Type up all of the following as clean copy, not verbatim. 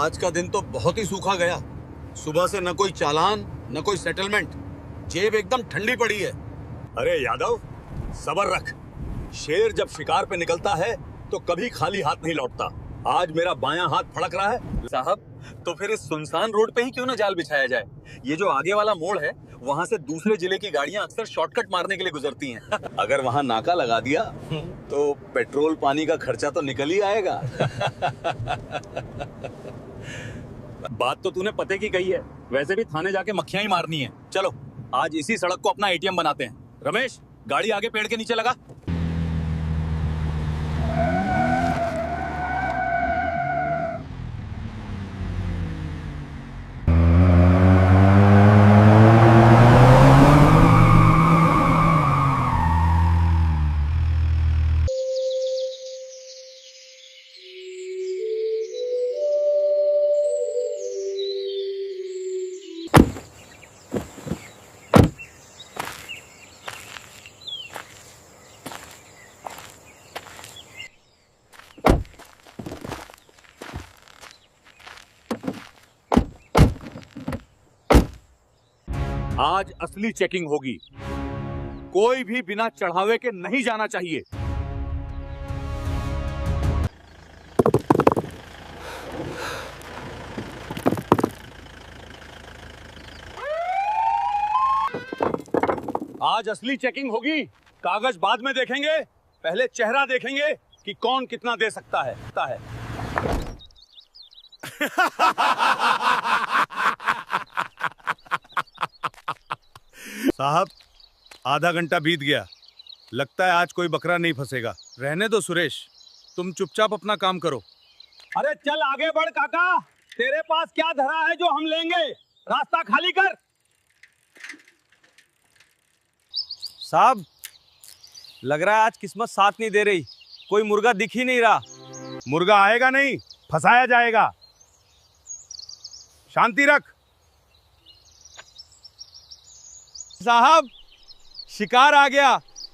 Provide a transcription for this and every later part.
आज का दिन तो बहुत ही सूखा गया। सुबह से न कोई चालान न कोई सेटलमेंट, जेब एकदम ठंडी पड़ी है। अरे यादव, सब्र रख। शेर जब शिकार पे निकलता है तो कभी खाली हाथ नहीं लौटता। आज मेरा बायां हाथ फड़क रहा है। साहब, तो फिर इस सुनसान रोड पे ही क्यों ना जाल बिछाया जाए? ये जो आगे वाला मोड़ है, वहाँ से दूसरे जिले की गाड़ियाँ अक्सर शॉर्टकट मारने के लिए गुजरती हैं। अगर वहाँ नाका लगा दिया तो पेट्रोल पानी का खर्चा तो निकल ही आएगा। बात तो तूने पते की कही है। वैसे भी थाने जाके मक्खियाँ ही मारनी है। चलो आज इसी सड़क को अपना एटीएम बनाते हैं। रमेश, गाड़ी आगे पेड़ के नीचे लगा। आज असली चेकिंग होगी। कोई भी बिना चढ़ावे के नहीं जाना चाहिए। आज असली चेकिंग होगी। कागज बाद में देखेंगे, पहले चेहरा देखेंगे कि कौन कितना दे सकता है। साहब, आधा घंटा बीत गया। लगता है आज कोई बकरा नहीं फंसेगा। रहने दो सुरेश, तुम चुपचाप अपना काम करो। अरे चल आगे बढ़ काका, तेरे पास क्या धरा है जो हम लेंगे? रास्ता खाली कर। साहब, लग रहा है आज किस्मत साथ नहीं दे रही। कोई मुर्गा दिख ही नहीं रहा। मुर्गा आएगा नहीं, फंसाया जाएगा। शांति रख। साहब, शिकार आ गया।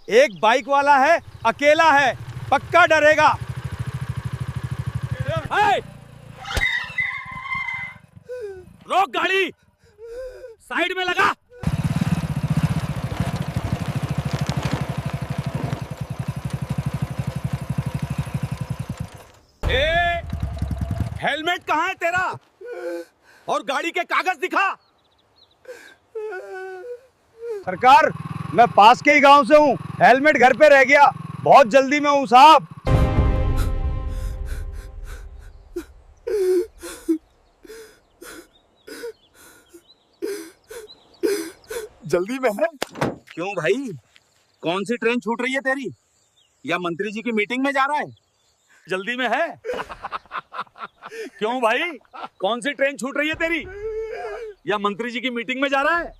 एक बाइक वाला है, अकेला है, पक्का डरेगा। रोक गाड़ी, साइड में लगा। हेलमेट कहाँ है तेरा? और गाड़ी के कागज दिखा। सरकार, मैं पास के ही गांव से हूँ। हेलमेट घर पे रह गया। बहुत जल्दी में हूँ साहब। जल्दी में है? क्यों भाई, कौन सी ट्रेन छूट रही है तेरी? या मंत्री जी की मीटिंग में जा रहा है? जल्दी में है? क्यों भाई, कौन सी ट्रेन छूट रही है तेरी? या मंत्री जी की मीटिंग में जा रहा है?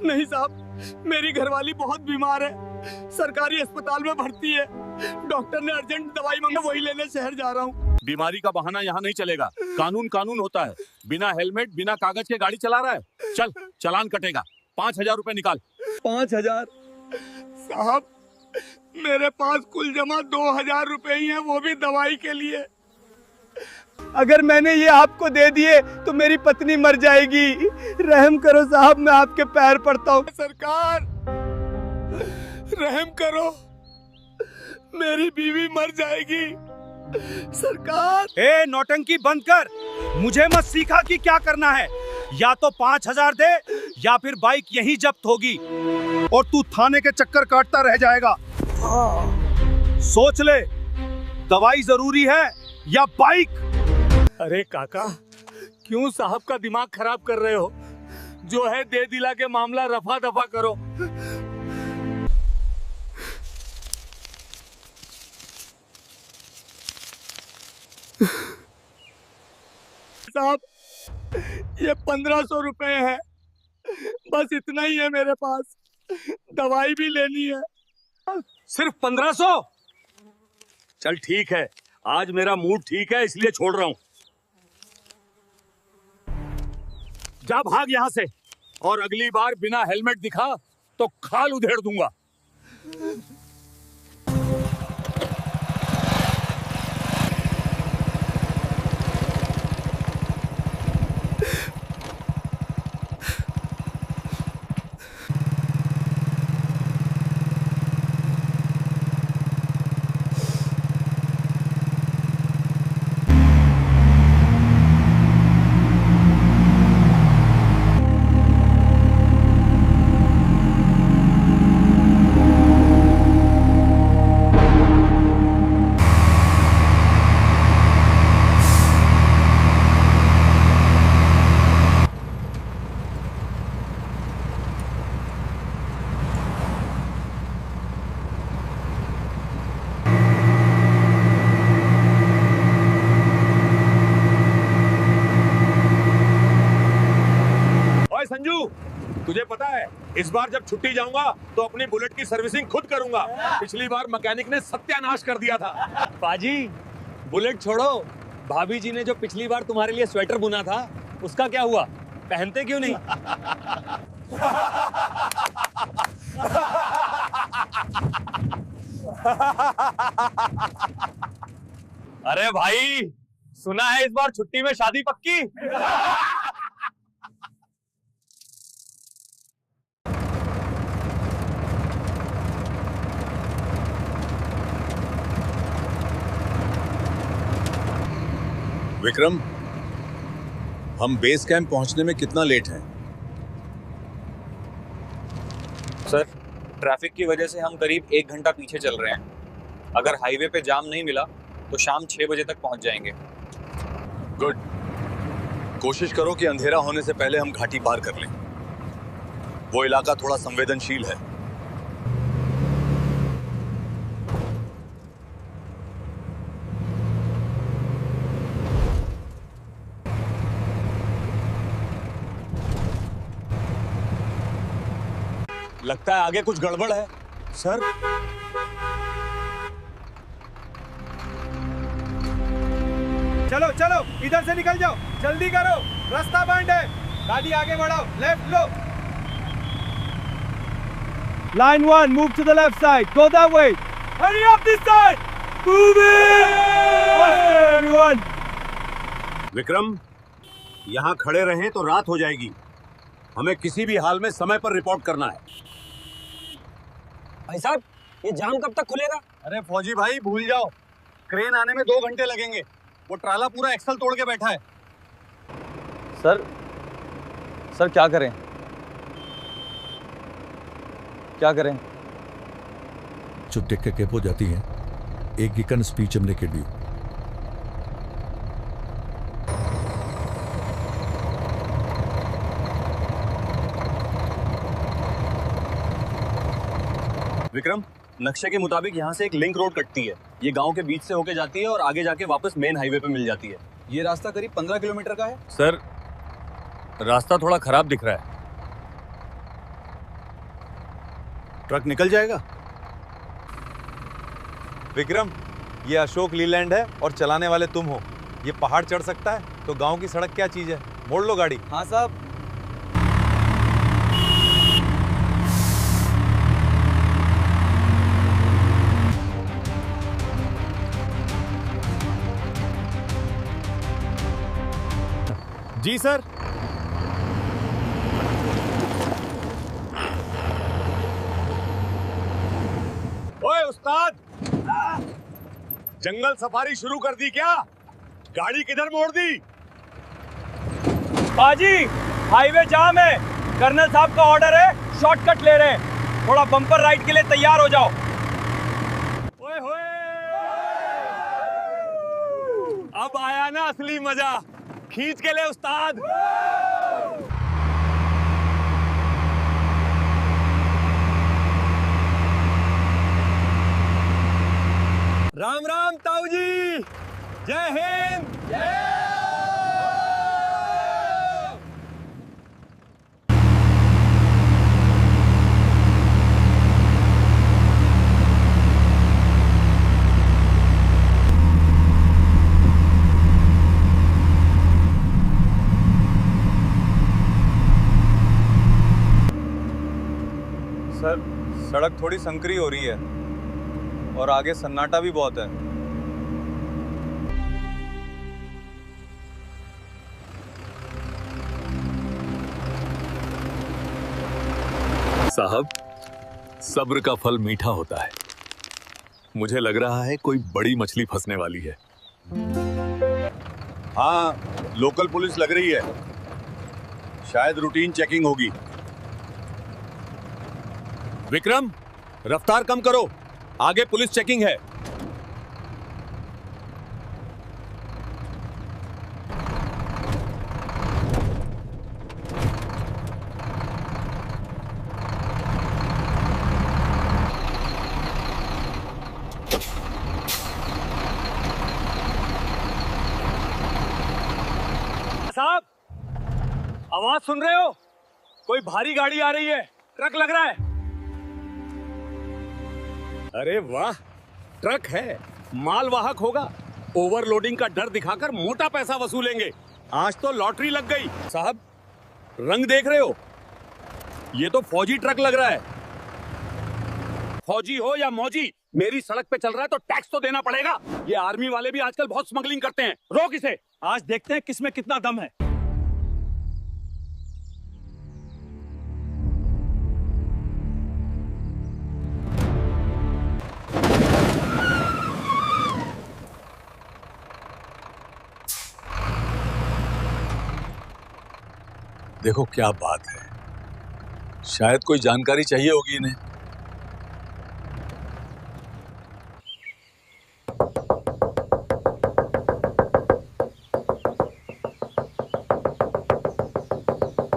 नहीं साहब, मेरी घरवाली बहुत बीमार है, सरकारी अस्पताल में भर्ती है। डॉक्टर ने अर्जेंट दवाई मांगा, वही लेने शहर जा रहा हूँ। बीमारी का बहाना यहाँ नहीं चलेगा। कानून कानून होता है। बिना हेलमेट, बिना कागज के गाड़ी चला रहा है। चल, चालान कटेगा। 5,000 रुपए निकाल। 5,000? साहब, मेरे पास कुल जमा 2,000 रुपए ही हैं, वो भी दवाई के लिए। अगर मैंने ये आपको दे दिए तो मेरी पत्नी मर जाएगी। रहम करो साहब, मैं आपके पैर पड़ता हूँ। सरकार, रहम करो, मेरी बीवी मर जाएगी। सरकार। ए, नौटंकी बंद कर। मुझे मत सिखा कि क्या करना है। या तो 5,000 दे या फिर बाइक यहीं जब्त होगी और तू थाने के चक्कर काटता रह जाएगा। सोच ले, दवाई जरूरी है या बाइक? अरे काका, क्यों साहब का दिमाग खराब कर रहे हो? जो है दे दिला के मामला रफा दफा करो। साहब, ये 1,500 रुपए है, बस इतना ही है मेरे पास। दवाई भी लेनी है। सिर्फ 1,500? चल ठीक है, आज मेरा मूड ठीक है इसलिए छोड़ रहा हूं। जा भाग यहां से, और अगली बार बिना हेलमेट दिखा तो खाल उधेड़ दूंगा। संजू, तुझे पता है इस बार जब छुट्टी जाऊंगा तो अपनी बुलेट की सर्विसिंग खुद करूंगा। पिछली बार मैकेनिक ने सत्यानाश कर दिया था। पाजी, बुलेट छोड़ो, भाभी जी ने जो पिछली बार तुम्हारे लिए स्वेटर बुना था उसका क्या हुआ? पहनते क्यों नहीं? अरे भाई, सुना है इस बार छुट्टी में शादी पक्की। विक्रम, हम बेस कैंप पहुंचने में कितना लेट हैं? सर, ट्रैफिक की वजह से हम करीब 1 घंटा पीछे चल रहे हैं। अगर हाईवे पे जाम नहीं मिला तो शाम 6 बजे तक पहुंच जाएंगे। गुड। कोशिश करो कि अंधेरा होने से पहले हम घाटी पार कर लें। वो इलाका थोड़ा संवेदनशील है। लगता है आगे कुछ गड़बड़ है। सर, चलो चलो, इधर से निकल जाओ, जल्दी करो, रास्ता बंद है। गाड़ी आगे बढ़ाओ, left low. Line 1, move to the left side. Go that way. Hurry up this side. Move it. Faster, everyone. Vikram, यहाँ खड़े रहें तो रात हो जाएगी। हमें किसी भी हाल में समय पर रिपोर्ट करना है। भाई साहब, ये जाम कब तक खुलेगा? अरे फौजी भाई, भूल जाओ, क्रेन आने में 2 घंटे लगेंगे। वो ट्राला पूरा एक्सल तोड़ के बैठा है। सर क्या करें? क्या करें? चुप टेक के कैप हो जाती है। एक गिकन स्पीच हमने के दी। विक्रम, नक्शे के मुताबिक यहाँ से एक लिंक रोड कटती है। ये गांव के बीच से होके जाती है और आगे जाके वापस मेन हाईवे पे मिल जाती है। ये रास्ता करीब 15 किलोमीटर का है। सर, रास्ता थोड़ा खराब दिख रहा है। ट्रक निकल जाएगा। विक्रम, ये अशोक लीलैंड है और चलाने वाले तुम हो। ये पहाड़ चढ़ सकता है तो गांव की सड़क क्या चीज है? मोड़ लो गाड़ी। हाँ साहब। जी सर। ओए उस्ताद, जंगल सफारी शुरू कर दी क्या? गाड़ी किधर मोड़ दी? बाजी, हाईवे जाम है। कर्नल साहब का ऑर्डर है, शॉर्टकट ले रहे हैं। थोड़ा बम्पर राइड के लिए तैयार हो जाओ। ओए होए, अब आया ना असली मजा। खींच के ले उस्ताद। राम राम ताऊ जी, जय हिंद। सर, सड़क थोड़ी संकरी हो रही है और आगे सन्नाटा भी बहुत है। साहब, सब्र का फल मीठा होता है। मुझे लग रहा है कोई बड़ी मछली फंसने वाली है। हाँ, लोकल पुलिस लग रही है। शायद रूटीन चेकिंग होगी। विक्रम, रफ्तार कम करो, आगे पुलिस चेकिंग है। साहब, आवाज सुन रहे हो? कोई भारी गाड़ी आ रही है, ट्रक लग रहा है। अरे वाह, ट्रक है, मालवाहक होगा। ओवरलोडिंग का डर दिखाकर मोटा पैसा वसूलेंगे। आज तो लॉटरी लग गई। साहब, रंग देख रहे हो? ये तो फौजी ट्रक लग रहा है। फौजी हो या मौजी, मेरी सड़क पे चल रहा है तो टैक्स तो देना पड़ेगा। ये आर्मी वाले भी आजकल बहुत स्मगलिंग करते हैं। रोक इसे। आज देखते हैं किसमें कितना दम है। देखो क्या बात है, शायद कोई जानकारी चाहिए होगी इन्हें।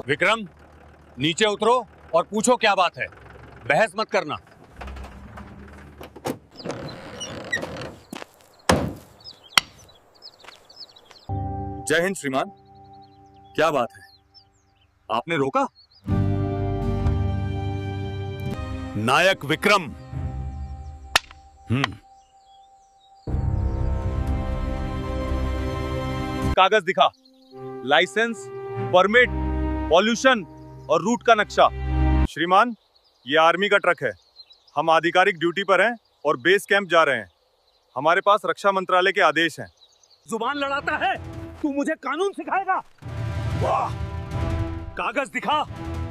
विक्रम, नीचे उतरो और पूछो क्या बात है। बहस मत करना। जय हिंद श्रीमान। क्या बात है, आपने रोका? नायक विक्रम। कागज दिखा, लाइसेंस, परमिट, पॉल्यूशन और रूट का नक्शा। श्रीमान, ये आर्मी का ट्रक है। हम आधिकारिक ड्यूटी पर हैं और बेस कैंप जा रहे हैं। हमारे पास रक्षा मंत्रालय के आदेश हैं। जुबान लड़ाता है, तू मुझे कानून सिखाएगा? वाह, कागज दिखा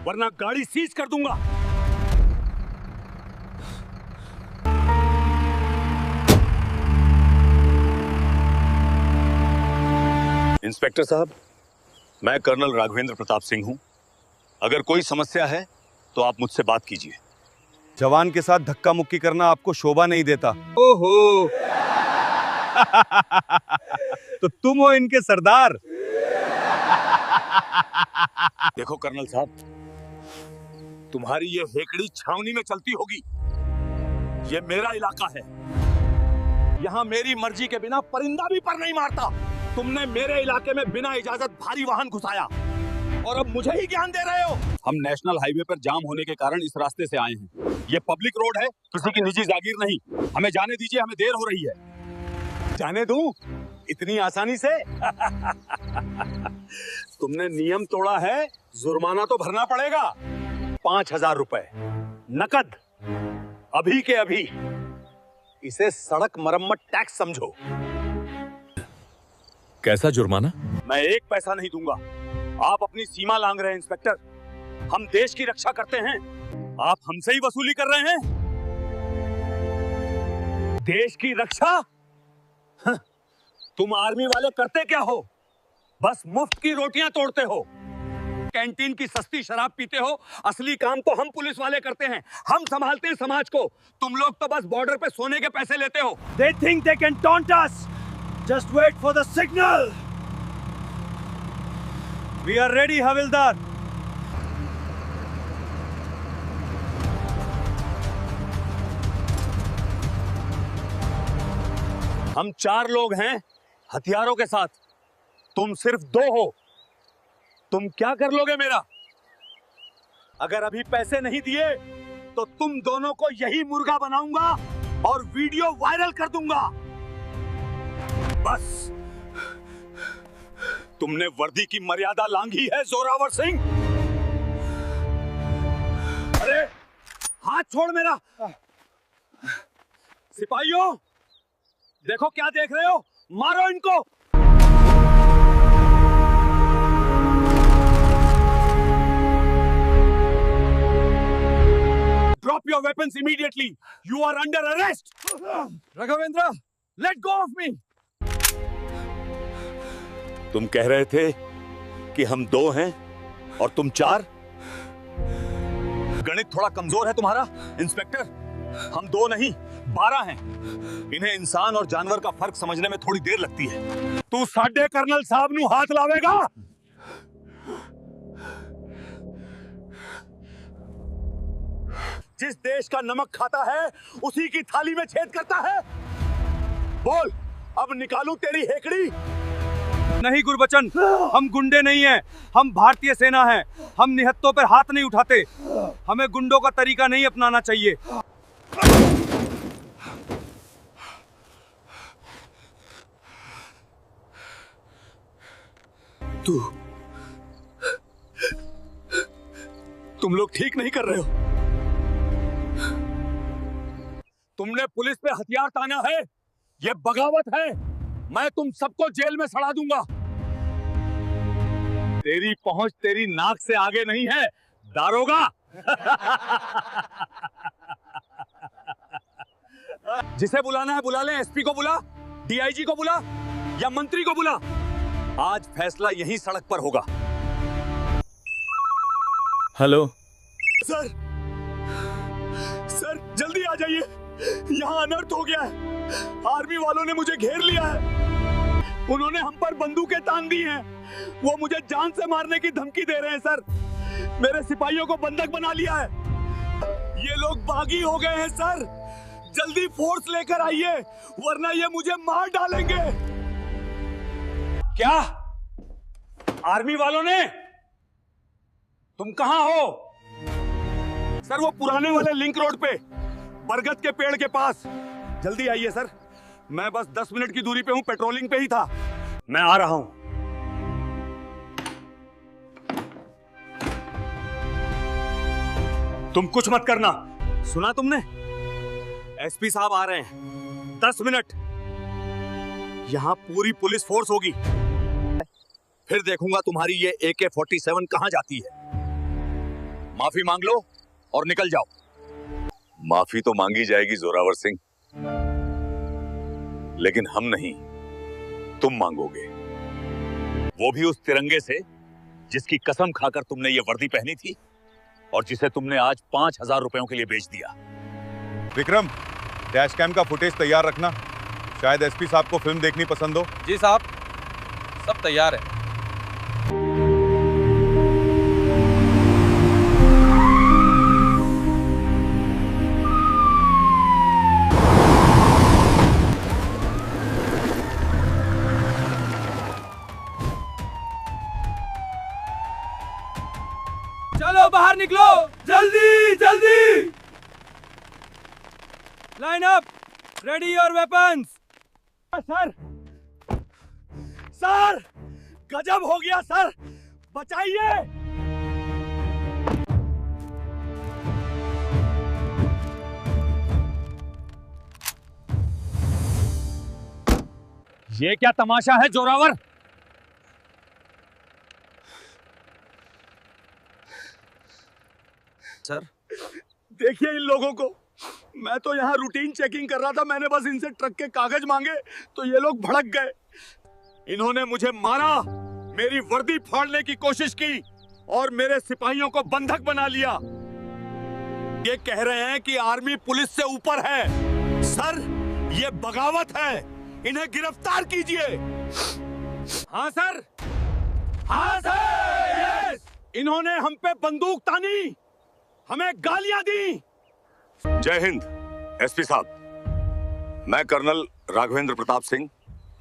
वरना गाड़ी सीज कर दूंगा। इंस्पेक्टर साहब, मैं कर्नल राघवेंद्र प्रताप सिंह हूं। अगर कोई समस्या है तो आप मुझसे बात कीजिए। जवान के साथ धक्का मुक्की करना आपको शोभा नहीं देता। ओहो। तो तुम हो इनके सरदार। देखो कर्नल साहब, तुम्हारी ये हेकड़ी छावनी में चलती होगी। ये मेरा इलाका है। यहाँ मेरी मर्जी के बिना परिंदा भी पर नहीं मारता। तुमने मेरे इलाके में बिना इजाजत भारी वाहन घुसाया और अब मुझे ही ज्ञान दे रहे हो। हम नेशनल हाईवे पर जाम होने के कारण इस रास्ते से आए हैं। ये पब्लिक रोड है, किसी की निजी जागीर नहीं। हमें जाने दीजिए, हमें देर हो रही है। जाने दूं? इतनी आसानी से? तुमने नियम तोड़ा है, जुर्माना तो भरना पड़ेगा। 5,000 रुपए नकद, अभी के अभी। इसे सड़क मरम्मत टैक्स समझो। कैसा जुर्माना? मैं एक पैसा नहीं दूंगा। आप अपनी सीमा लांघ रहे हैं इंस्पेक्टर। हम देश की रक्षा करते हैं, आप हमसे ही वसूली कर रहे हैं। देश की रक्षा? हाँ, तुम आर्मी वाले करते क्या हो? बस मुफ्त की रोटियां तोड़ते हो, कैंटीन की सस्ती शराब पीते हो। असली काम तो हम पुलिस वाले करते हैं। हम संभालते हैं समाज को। तुम लोग तो बस बॉर्डर पे सोने के पैसे लेते हो। They think they can taunt us. Just wait for the signal. We are ready, हविलदार। हम 4 लोग हैं हथियारों के साथ, तुम सिर्फ 2 हो। तुम क्या कर लोगे मेरा? अगर अभी पैसे नहीं दिए तो तुम दोनों को यही मुर्गा बनाऊंगा और वीडियो वायरल कर दूंगा। बस, तुमने वर्दी की मर्यादा लांघी है जोरावर सिंह। अरे हाथ छोड़ मेरा। सिपाहियों, देखो क्या देख रहे हो, मारो इनको। Drop your weapons immediately. You are under arrest. Raghavendra, let go of me. तुम कह रहे थे कि हम 2 हैं और तुम 4? गणित थोड़ा कमजोर है तुम्हारा इंस्पेक्टर। हम 2 नहीं 12 हैं। इन्हें इंसान और जानवर का फर्क समझने में थोड़ी देर लगती है। तू साडे कर्नल साहब नू हाथ लावेगा? जिस देश का नमक खाता है उसी की थाली में छेद करता है। बोल, अब निकालूं तेरी हेकड़ी? नहीं गुरबचन, हम गुंडे नहीं हैं, हम भारतीय सेना हैं। हम निहत्तों पर हाथ नहीं उठाते। हमें गुंडों का तरीका नहीं अपनाना चाहिए। तुम लोग ठीक नहीं कर रहे हो। तुमने पुलिस पे हथियार ताना है, ये बगावत है। मैं तुम सबको जेल में सड़ा दूंगा। तेरी पहुंच तेरी नाक से आगे नहीं है, दारोगा। जिसे बुलाना है बुला ले। एसपी को बुला, डीआईजी को बुला या मंत्री को बुला। आज फैसला यहीं सड़क पर होगा। हेलो सर, सर जल्दी आ जाइए, यहाँ अनर्थ हो गया है। आर्मी वालों ने मुझे घेर लिया है। उन्होंने हम पर बंदूकें तान दी हैं। वो मुझे जान से मारने की धमकी दे रहे हैं सर। मेरे सिपाहियों को बंधक बना लिया है। ये लोग बागी हो गए हैं सर। जल्दी फोर्स लेकर आइए, वरना ये मुझे मार डालेंगे। क्या आर्मी वालों ने? तुम कहां हो? सर वो पुराने वाले लिंक रोड पे, बरगद के पेड़ के पास। जल्दी आइए सर, मैं बस 10 मिनट की दूरी पे हूं, पेट्रोलिंग पे ही था। मैं आ रहा हूं। तुम कुछ मत करना, सुना तुमने? एसपी साहब आ रहे हैं, 10 मिनट। यहां पूरी पुलिस फोर्स होगी। फिर देखूंगा तुम्हारी ये AK-47 कहां जाती है। माफी मांग लो और निकल जाओ। माफी तो मांगी जाएगी जोरावर सिंह, लेकिन हम नहीं, तुम मांगोगे। वो भी उस तिरंगे से जिसकी कसम खाकर तुमने ये वर्दी पहनी थी और जिसे तुमने आज 5,000 रुपयों के लिए बेच दिया। विक्रम, डैश कैम का फुटेज तैयार रखना। शायद एसपी साहब को फिल्म देखनी पसंद हो। जी साहब, सब तैयार है। चलो बाहर निकलो, जल्दी जल्दी। Line up, ready your weapons. Sir, sir गजब हो गया सर, बचाइए। ये क्या तमाशा है जोरावर? सर देखिए इन लोगों को। मैं तो यहाँ रूटीन चेकिंग कर रहा था। मैंने बस इनसे ट्रक के कागज मांगे तो ये लोग भड़क गए। इन्होंने मुझे मारा, मेरी वर्दी फाड़ने की कोशिश की और मेरे सिपाहियों को बंधक बना लिया। ये कह रहे हैं कि आर्मी पुलिस से ऊपर है। सर ये बगावत है, इन्हें गिरफ्तार कीजिए। हाँ सर, हाँ सर, यस। इन्होंने हम पे बंदूक तानी, हमें गालियां दी। जय हिंद एसपी साहब, मैं colonel Raghavendra Pratap Singh,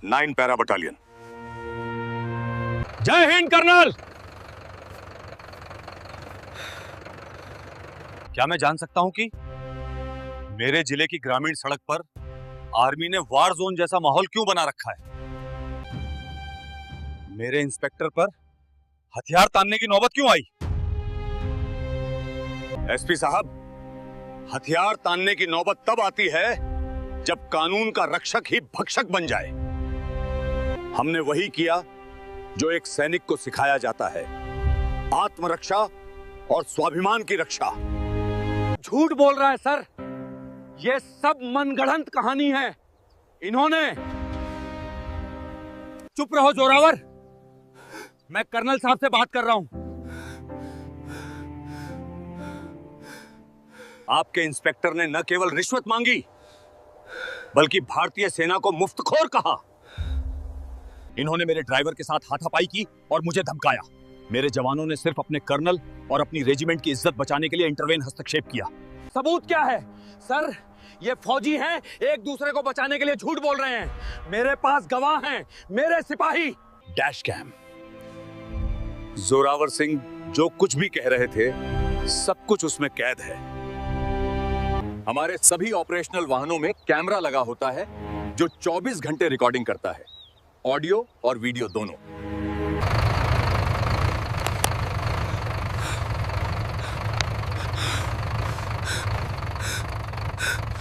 9 para battalion. जय हिंद कर्नल। क्या मैं जान सकता हूं कि मेरे जिले की ग्रामीण सड़क पर आर्मी ने वार जोन जैसा माहौल क्यों बना रखा है? मेरे इंस्पेक्टर पर हथियार तानने की नौबत क्यों आई? एसपी साहब, हथियार तानने की नौबत तब आती है जब कानून का रक्षक ही भक्षक बन जाए। हमने वही किया जो एक सैनिक को सिखाया जाता है, आत्मरक्षा और स्वाभिमान की रक्षा। झूठ बोल रहा है सर, ये सब मनगढ़ंत कहानी है। इन्होंने। चुप रहो जोरावर, मैं कर्नल साहब से बात कर रहा हूं। आपके इंस्पेक्टर ने न केवल रिश्वत मांगी बल्कि भारतीय सेना को मुफ्तखोर कहा। इन्होंने मेरे ड्राइवर के साथ हाथापाई की और मुझे धमकाया। मेरे जवानों ने सिर्फ अपने कर्नल और अपनी रेजिमेंट की इज्जत बचाने के लिए इंटरवेन हस्तक्षेप किया। सबूत क्या है सर? ये फौजी हैं, एक दूसरे को बचाने के लिए झूठ बोल रहे हैं। मेरे पास गवाह हैं, मेरे सिपाही। Dash cam. जोरावर सिंह जो कुछ भी कह रहे थे सब कुछ उसमें कैद है। हमारे सभी ऑपरेशनल वाहनों में कैमरा लगा होता है जो 24 घंटे रिकॉर्डिंग करता है, ऑडियो और वीडियो दोनों।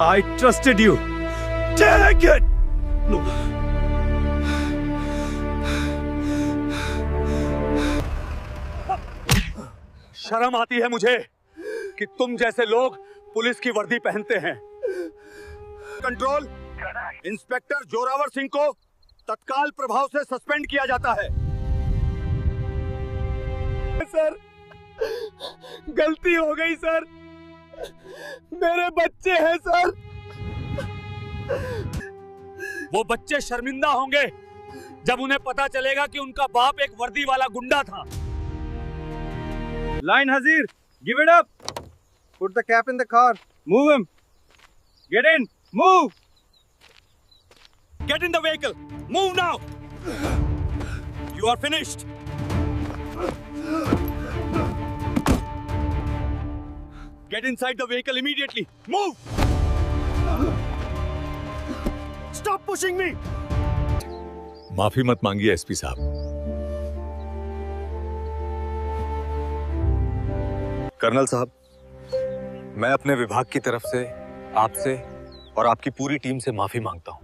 I trusted you. Take it. No. शर्म आती है मुझे कि तुम जैसे लोग पुलिस की वर्दी पहनते हैं। कंट्रोल, इंस्पेक्टर जोरावर सिंह को तत्काल प्रभाव से सस्पेंड किया जाता है। सर, गलती हो गई सर, मेरे बच्चे हैं सर। वो बच्चे शर्मिंदा होंगे जब उन्हें पता चलेगा कि उनका बाप एक वर्दी वाला गुंडा था। लाइन हजीर, give it up. Put the cap in the car, move him, get in, move, get in the vehicle, move now, you are finished. Get inside the vehicle immediately. Move! Stop pushing me! माफी मत मांगिए SP साहब। Colonel साहब, मैं अपने विभाग की तरफ से आपसे और आपकी पूरी टीम से माफी मांगता हूं।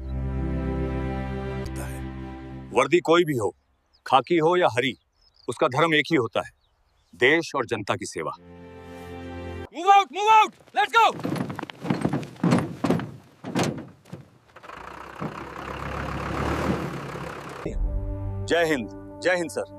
वर्दी कोई भी हो, खाकी हो या हरी, उसका धर्म एक ही होता है, देश और जनता की सेवा। Move out! Move out! Let's go! जय हिंद, जय हिंद सर।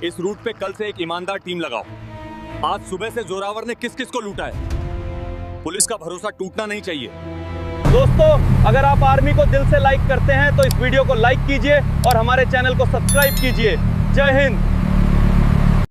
इस रूट पे कल से एक ईमानदार टीम लगाओ। आज सुबह से जोरावर ने किस किस को लूटा है, पुलिस का भरोसा टूटना नहीं चाहिए। दोस्तों, अगर आप आर्मी को दिल से लाइक करते हैं तो इस वीडियो को लाइक कीजिए और हमारे चैनल को सब्सक्राइब कीजिए। जय हिंद।